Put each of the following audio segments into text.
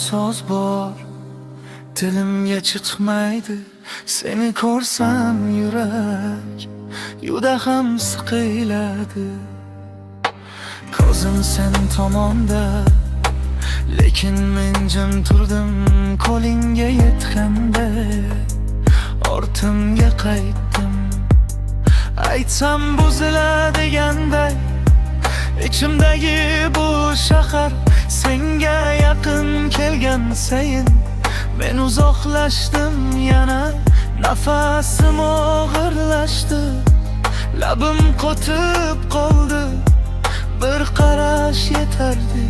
so'z bor, dilimga chiqmaydi. Seni ko'rsam yurak juda ham siqiladi. Ko'zim sen tomonda, lekin men jim turdim. Qo'lingga yetganda ortimga qaytdim. Aytsam buziladiganday ichimdagi bu shahar, senga yaqin kelgan sayin men uzoqlashdim yana. Nafasim og'irlashdi, labim qotib qoldi. Bir qarash yetardi,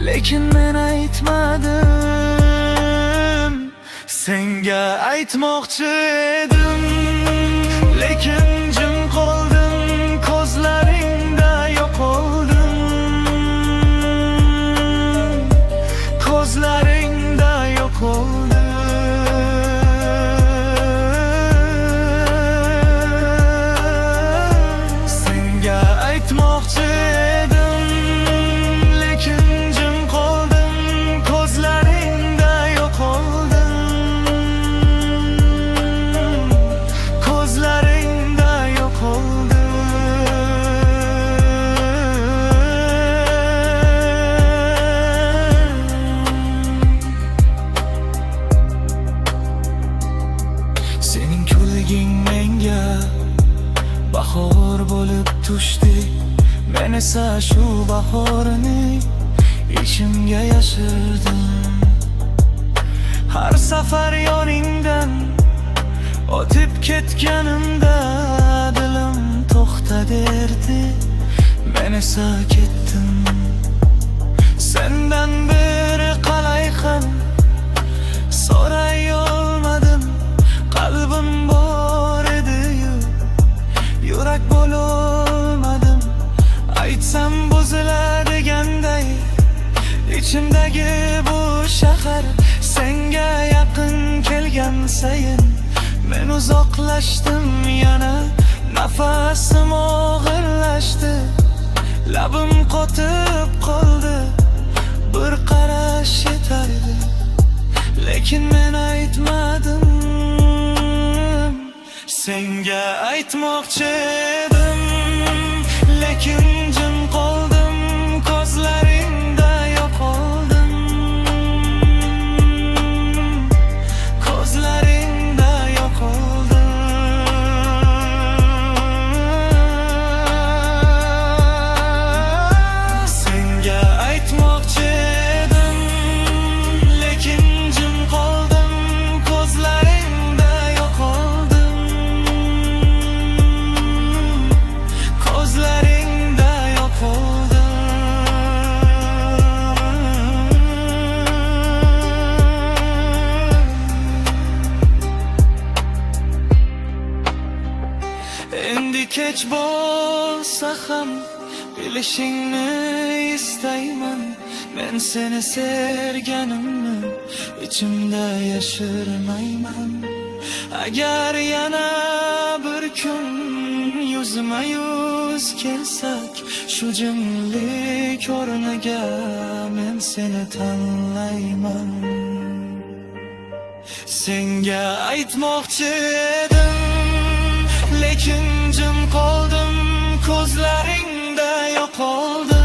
lekin men aytmadim. Senga aytmoqchi edim, lekin jim qoldim. Ko'zlaringda yo'qoldim, ko'zlaringda yo'qoldim. Senga aytmoqchi edim, lekin jim qoldim. Ko'zlaringda yo'qoldim, ko'zlaringda yo'qoldim. Sening kulging menga bahor bo'lib tushdi. Men esa shu bahorni ichimga yashirdim. Har safar yoningdan o'tib ketganimda dilim to'xta derdi. Men esa ketdim. Sendan bir qalay ham so'ray olmadim. Qalbim bor edi-yu, yurak bo'lolmadim. Aytsam buziladiganday ichimdagi bu shahar, senga yaqin kelgan sayin men uzoqlashdim yana. Nafasim og'irlashdi, labim qotib qoldi. Bir qarash yetardi, lekin men aytmadim. Senga aytmoqchi edim, lekin jim qoldim. Ko'zlaringda yo'qoldim, ko'zlaringda yo'qoldim. Senga aytmoqchi edim, lekin jim qoldim. Ko'zlaringda yo'qoldim, ko'zlaringda yo'qoldim. Endi kech bo'lsa ham bilishingni istayman. Men seni sevganimni ichimda yashirmayman. Agar yana bir kun yuzma yuz kelsak, shu jimlik o'rniga men seni tanlayman. Senga aytmoqchi edim, lekin jim qoldim. Ko'zlaringda yo'qoldim,